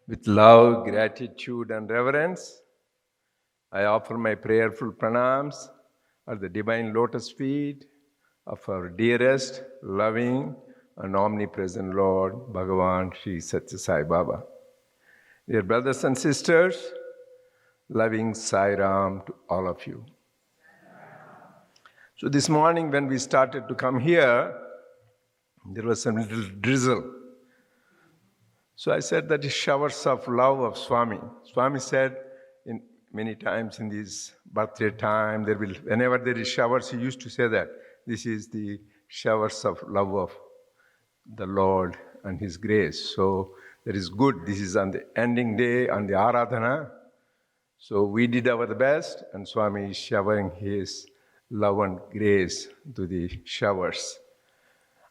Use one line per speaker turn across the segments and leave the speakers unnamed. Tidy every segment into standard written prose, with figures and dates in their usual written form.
With love, gratitude, and reverence, I offer my prayerful pranams at the divine lotus feet of our dearest, loving, and omnipresent Lord, Bhagawan Sri Sathya Sai Baba. Dear brothers and sisters, loving Sai Ram to all of you. So this morning when we started to come here, there was some little drizzle. So I said that is showers of love of Swami. Swami said many times in his birthday time, whenever there is showers, he used to say that this is the showers of love of the Lord and His grace. So that is good. This is on the ending day, on the Aradhana. So we did our best, and Swami is showering His love and grace to the showers.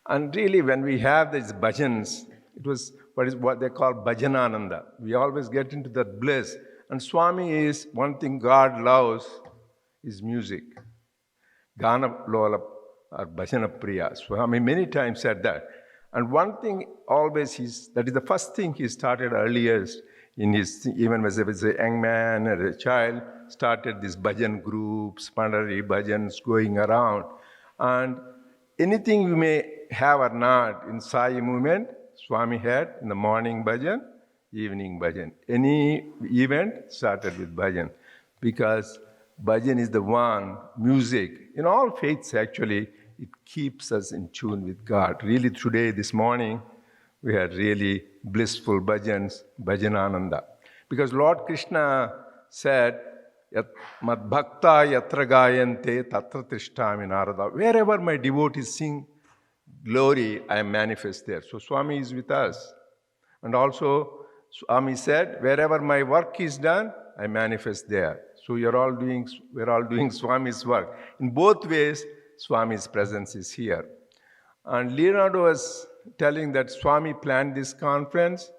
And really, when we have these bhajans, it was what they call bhajanananda. We always get into that bliss. And Swami is, one thing God loves is music. Gana lola or bhajana priya. Swami many times said that. And one thing always that is the first thing he started earliest in his, even as a young man or a child, started these bhajan groups, Pandari bhajans going around. And anything you may have or not in Sai movement, Swami had in the morning bhajan, evening bhajan. Any event started with bhajan, because bhajan is the one, music, in all faiths actually, it keeps us in tune with God. Really today, this morning, we had really blissful bhajans, bhajanananda. Because Lord Krishna said, Mad bhakta yatra gayante tatra tishtami narada. Wherever my devotees sing glory, I manifest there. So Swami is with us. And also, Swami said, wherever my work is done, I manifest there. So we're all doing Swami's work. In both ways, Swami's presence is here. And Leonardo was telling that Swami planned this conference,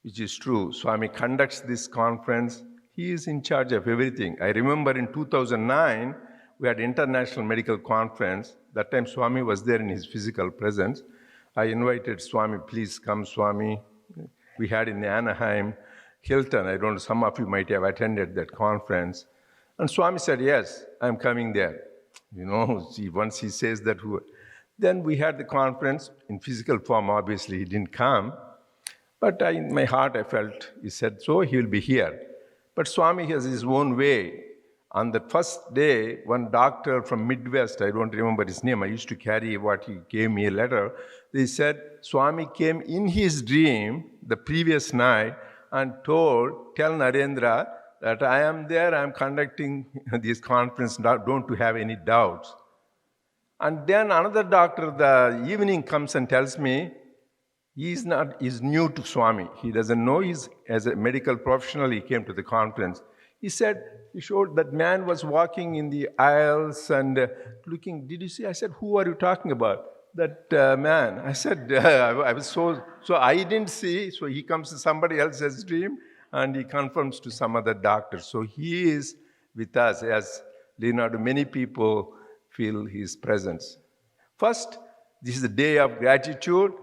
which is true. Swami conducts this conference. He is in charge of everything. I remember in 2009, we had International Medical Conference. That time Swami was there in his physical presence. I invited Swami, please come Swami. We had in Anaheim, Hilton. I don't know, some of you might have attended that conference. And Swami said, yes, I'm coming there. You know, once he says that, then we had the conference in physical form. Obviously, he didn't come. But in my heart, I felt, he said, so he will be here. But Swami has his own way. On the first day, one doctor from Midwest, I don't remember his name, I used to carry what he gave me a letter. They said, Swami came in his dream the previous night and tell Narendra that I am there, I am conducting this conference, don't you have any doubts. And then another doctor the evening comes and tells me, he's new to Swami. He doesn't know as a medical professional, he came to the conference. He said, he showed that man was walking in the aisles and looking, did you see? I said, who are you talking about? That man. I said, I was so I didn't see. So he comes to somebody else's dream and he confirms to some other doctor. So he is with us, as Leonardo, many people feel his presence. First, this is the day of gratitude.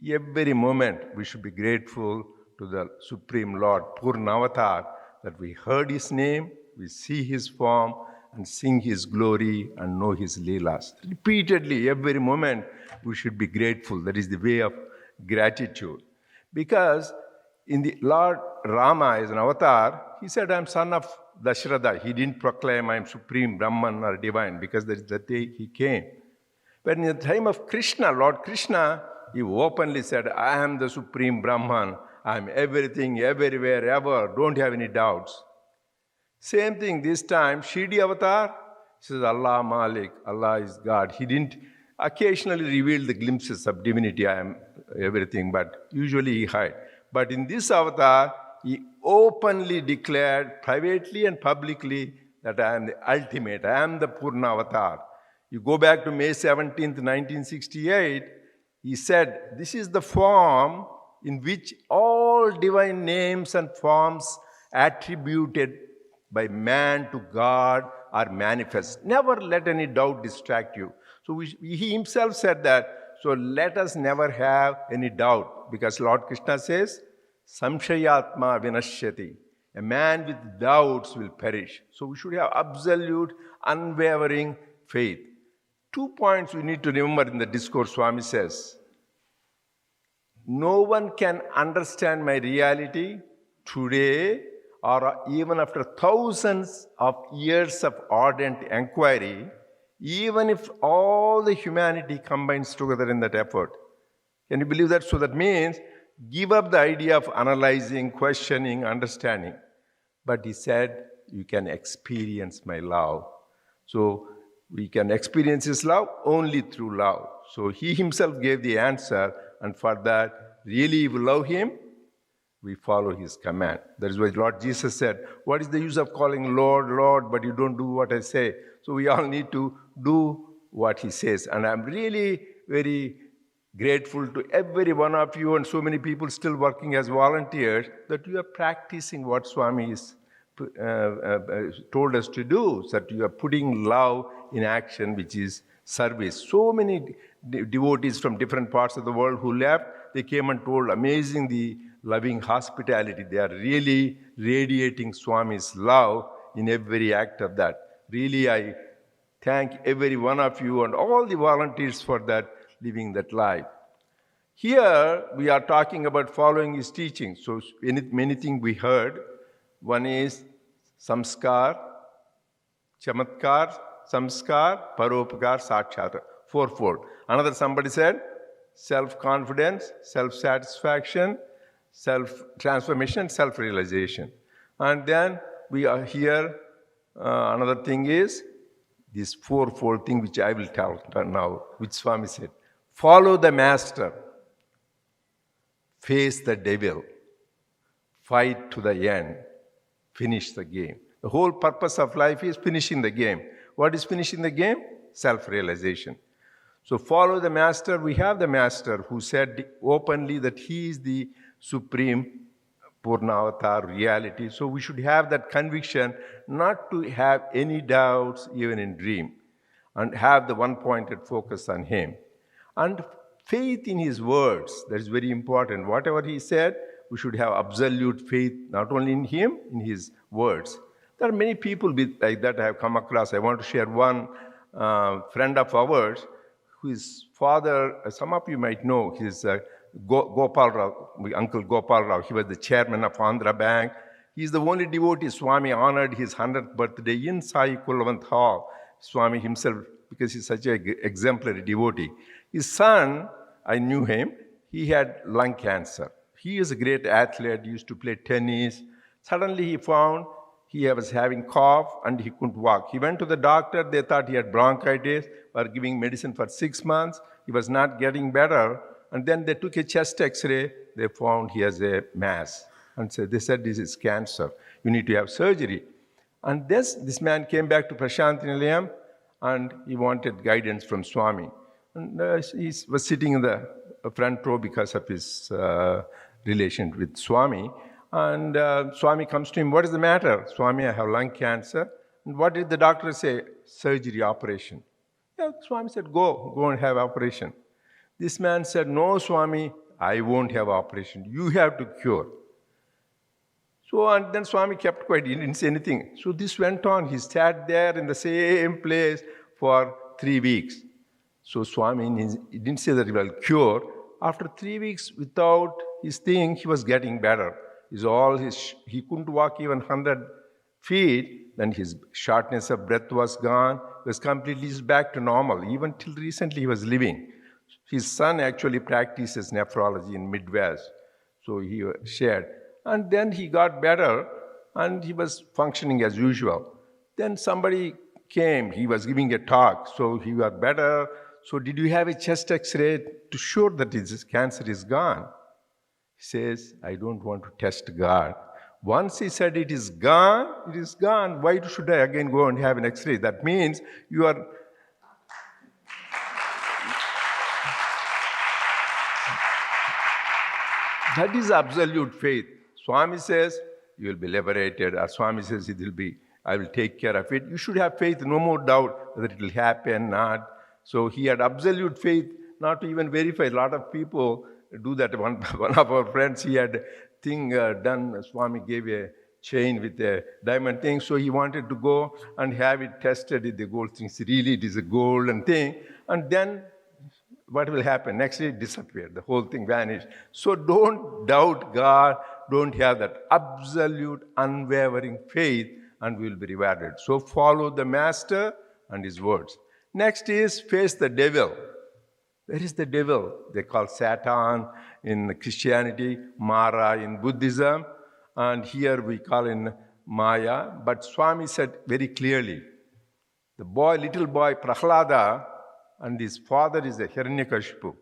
Every moment we should be grateful to the Supreme Lord, Purnavatar, that we heard His name, we see His form, and sing His glory and know His Leelas. Repeatedly, every moment, we should be grateful. That is the way of gratitude. Because in the Lord Rama as an avatar, he said, I'm son of Dasharatha. He didn't proclaim I'm supreme Brahman or divine, because that is the day he came. But in the time of Krishna, Lord Krishna, he openly said, I am the supreme Brahman. I am everything, everywhere, ever. Don't have any doubts. Same thing this time, Shirdi Avatar, he says, Allah Malik, Allah is God. He didn't occasionally reveal the glimpses of divinity, I am everything, but usually he hid. But in this avatar, he openly declared, privately and publicly, that I am the ultimate, I am the Purna Avatar. You go back to May 17th, 1968, he said, this is the form in which all divine names and forms attributed by man to God are manifest. Never let any doubt distract you. So he himself said that, so let us never have any doubt, because Lord Krishna says, Samshayatma vinashyati. A man with doubts will perish. So we should have absolute, unwavering faith. 2 points we need to remember in the discourse. Swami says, no one can understand my reality today or even after thousands of years of ardent inquiry, even if all the humanity combines together in that effort. Can you believe that? So that means give up the idea of analyzing, questioning, understanding. But he said, you can experience my love. So we can experience his love only through love. So he himself gave the answer, and for that, really if we love him, we follow his command. That is why Lord Jesus said, what is the use of calling Lord, Lord, but you don't do what I say? So we all need to do what he says. And I'm really very grateful to every one of you and so many people still working as volunteers that you are practicing what Swami is told us to do, so that you are putting love in action, which is service. So many devotees from different parts of the world who left, they came and told amazing the loving hospitality. They are really radiating Swami's love in every act of that. Really, I thank every one of you and all the volunteers for that, living that life. Here, we are talking about following his teaching. So many things we heard. One is samskar, chamatkar, samskar, paropakar, sakshata. Fourfold. Another somebody said self-confidence, self-satisfaction, self-transformation, self-realization. And then we are here, another thing is this fourfold thing which I will tell now, which Swami said. Follow the master, face the devil, fight to the end, finish the game. The whole purpose of life is finishing the game. What is finishing the game? Self-realization. So follow the master. We have the master who said openly that he is the supreme Purnavatar reality. So we should have that conviction not to have any doubts even in dream, and have the one-pointed focus on him. And faith in his words, that is very important. Whatever he said, we should have absolute faith not only in him, in his words. There are many people like that I have come across. I want to share one friend of ours, whose father, some of you might know, he's Gopal Rao, Uncle Gopal Rao. He was the chairman of Andhra Bank. He's the only devotee. Swami honored his 100th birthday in Sai Kulavant Hall. Swami himself, because he's such an exemplary devotee. His son, I knew him, he had lung cancer. He is a great athlete, used to play tennis. Suddenly he found he was having cough and he couldn't walk. He went to the doctor. They thought he had bronchitis, were giving medicine for 6 months. He was not getting better. And then they took a chest x-ray. They found he has a mass. And so they said, this is cancer. You need to have surgery. And this man came back to Prashanthi Nilayam and he wanted guidance from Swami. And he was sitting in the front row because of his relation with Swami. And Swami comes to him, what is the matter? Swami, I have lung cancer. And what did the doctor say? Surgery, operation. Yeah, Swami said, go and have operation. This man said, no, Swami, I won't have operation. You have to cure. So, and then Swami kept quiet. He didn't say anything. So this went on. He sat there in the same place for 3 weeks. So Swami, he didn't say that he will cure. After 3 weeks, without his thing, he was getting better. He couldn't walk even 100 feet. Then his shortness of breath was gone. He was completely back to normal. Even till recently, he was living. His son actually practices nephrology in Midwest. So he shared. And then he got better and he was functioning as usual. Then somebody came, he was giving a talk, so he got better. So did you have a chest x-ray to show that his cancer is gone? He says, I don't want to test God. Once he said it is gone, it is gone. Why should I again go and have an x-ray? That means you are... That is absolute faith. Swami says, you will be liberated. Or Swami says, I will take care of it. You should have faith, no more doubt whether it will happen, not. So he had absolute faith, not to even verify. A lot of people do that. One of our friends, he had thing done. Swami gave a chain with a diamond thing, so he wanted to go and have it tested with the gold things. Really, it is a golden thing. And then what will happen? Next day it disappeared. The whole thing vanished. So don't doubt God. Don't have that absolute, unwavering faith, and we will be rewarded. So follow the Master and his words. Next is face the devil. Where is the devil? They call Satan in Christianity, Mara in Buddhism, and here we call in Maya. But Swami said very clearly, the boy, little boy Prahlada, and his father is a Hiranyakashipu.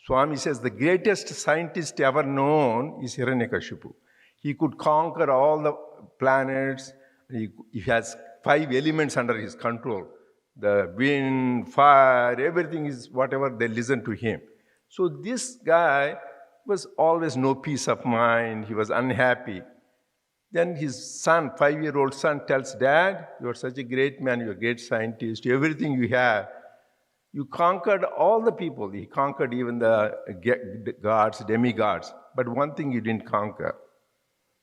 Swami says the greatest scientist ever known is Hiranyakashipu. He could conquer all the planets. He has 5 elements under his control. The wind, fire, everything is whatever, they listen to him. So this guy was always no peace of mind. He was unhappy. Then his son, 5-year-old son, tells, Dad, you are such a great man, you are a great scientist, everything you have. You conquered all the people. He conquered even the gods, demigods. But one thing you didn't conquer.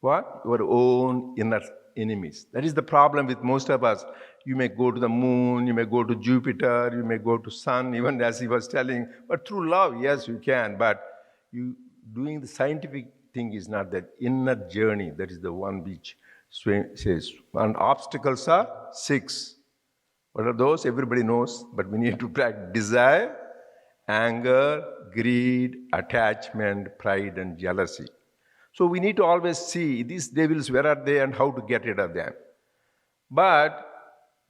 What? Your own inner enemies. That is the problem with most of us. You may go to the moon, you may go to Jupiter, you may go to sun, even as he was telling. But through love, yes, you can. But you doing the scientific thing is not that inner journey. That is the one which says. And obstacles are 6. What are those? Everybody knows, but we need to practice desire, anger, greed, attachment, pride, and jealousy. So we need to always see these devils, where are they and how to get rid of them. But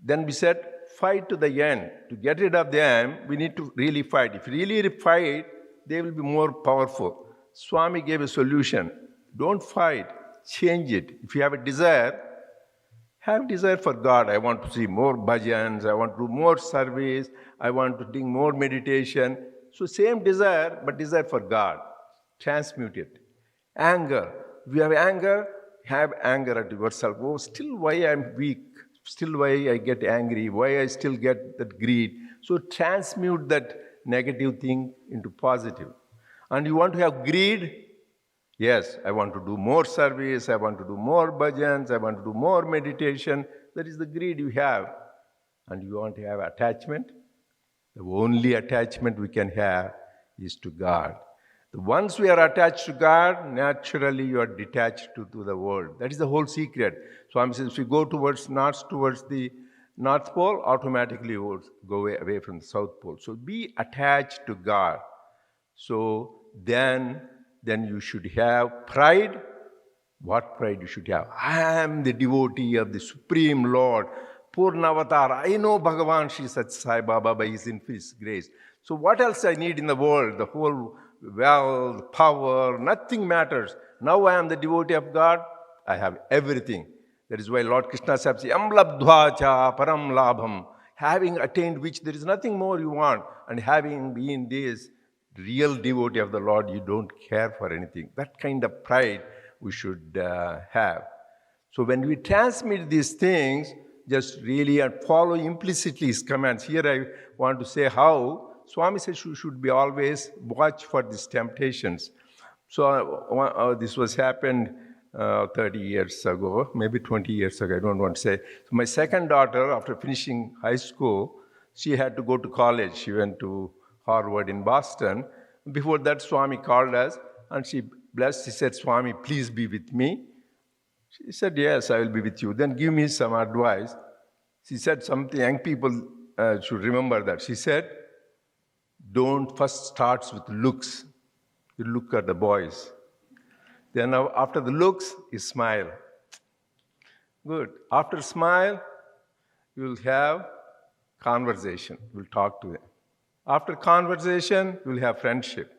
then we said, fight to the end. To get rid of them, we need to really fight. If you really fight, they will be more powerful. Swami gave a solution. Don't fight, change it. If you have a desire, have desire for God. I want to see more bhajans, I want to do more service, I want to do more meditation. So same desire, but desire for God. Transmute it. Anger. If you have anger, have anger at yourself. Oh, still why I'm weak? Still why I get angry? Why I still get that greed? So transmute that negative thing into positive. And you want to have greed? Yes, I want to do more service, I want to do more bhajans, I want to do more meditation. That is the greed you have. And you want to have attachment? The only attachment we can have is to God. Once we are attached to God, naturally you are detached to the world. That is the whole secret. Swami says, if you go towards the North Pole, automatically you will go away from the South Pole. So be attached to God. So then you should have pride. What pride you should have? I am the devotee of the Supreme Lord. Purnavatar. I know Bhagavan, Shri Sathya Sai Baba by his infinite grace. So what else I need in the world? The whole wealth, power, nothing matters. Now I am the devotee of God. I have everything. That is why Lord Krishna says, Yam labdhva cha param labham. Having attained which there is nothing more you want. And having been this real devotee of the Lord, you don't care for anything. That kind of pride we should have. So when we transmit these things, just really and follow implicitly his commands. Here I want to say how Swami says you should be always watch for these temptations. So this was happened 30 years ago, maybe 20 years ago, I don't want to say. So my second daughter, after finishing high school, she had to go to college. She went to Harvard in Boston. Before that, Swami called us and she blessed. She said, Swami, please be with me. She said, yes, I will be with you. Then give me some advice. She said something, young people should remember that. She said, don't first start with looks. You look at the boys. Then after the looks, you smile. Good. After smile, you will have conversation. You will talk to them. After conversation, you will have friendship.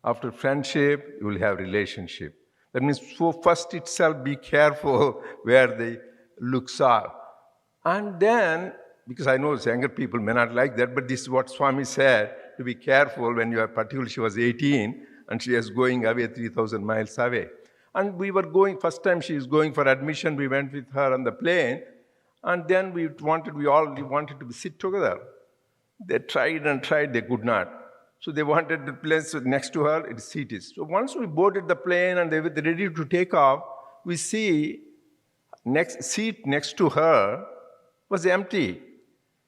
After friendship, you will have relationship. That means so first itself be careful where the looks are. And then, because I know younger people may not like that, but this is what Swami said, to be careful when you are, particularly she was 18 and she was going away 3,000 miles away. And we were going, first time she was going for admission, we went with her on the plane, and then we all wanted to sit together. They tried and tried, they could not. So they wanted the place next to her, its seat is. So once we boarded the plane and they were ready to take off, we see next seat next to her was empty.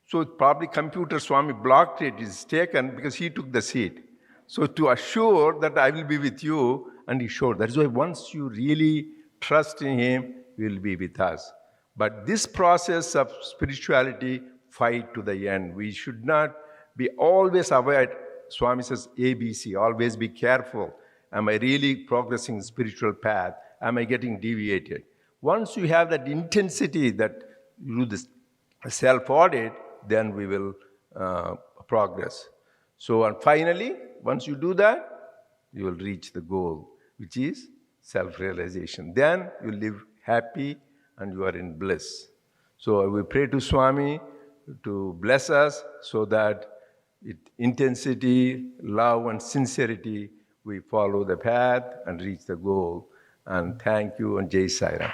So probably computer Swami blocked it, is taken because he took the seat. So to assure that I will be with you, and he showed. That is why once you really trust in him, he will be with us. But this process of spirituality, fight to the end. We should not be always avoid. Swami says ABC, always be careful. Am I really progressing the spiritual path? Am I getting deviated? Once you have that intensity that you do this self-audit, then we will progress. So, and finally, once you do that, you will reach the goal, which is self-realization. Then you live happy and you are in bliss. So we pray to Swami to bless us so that with intensity, love and sincerity, we follow the path and reach the goal. And thank you and Jai Sai Ram.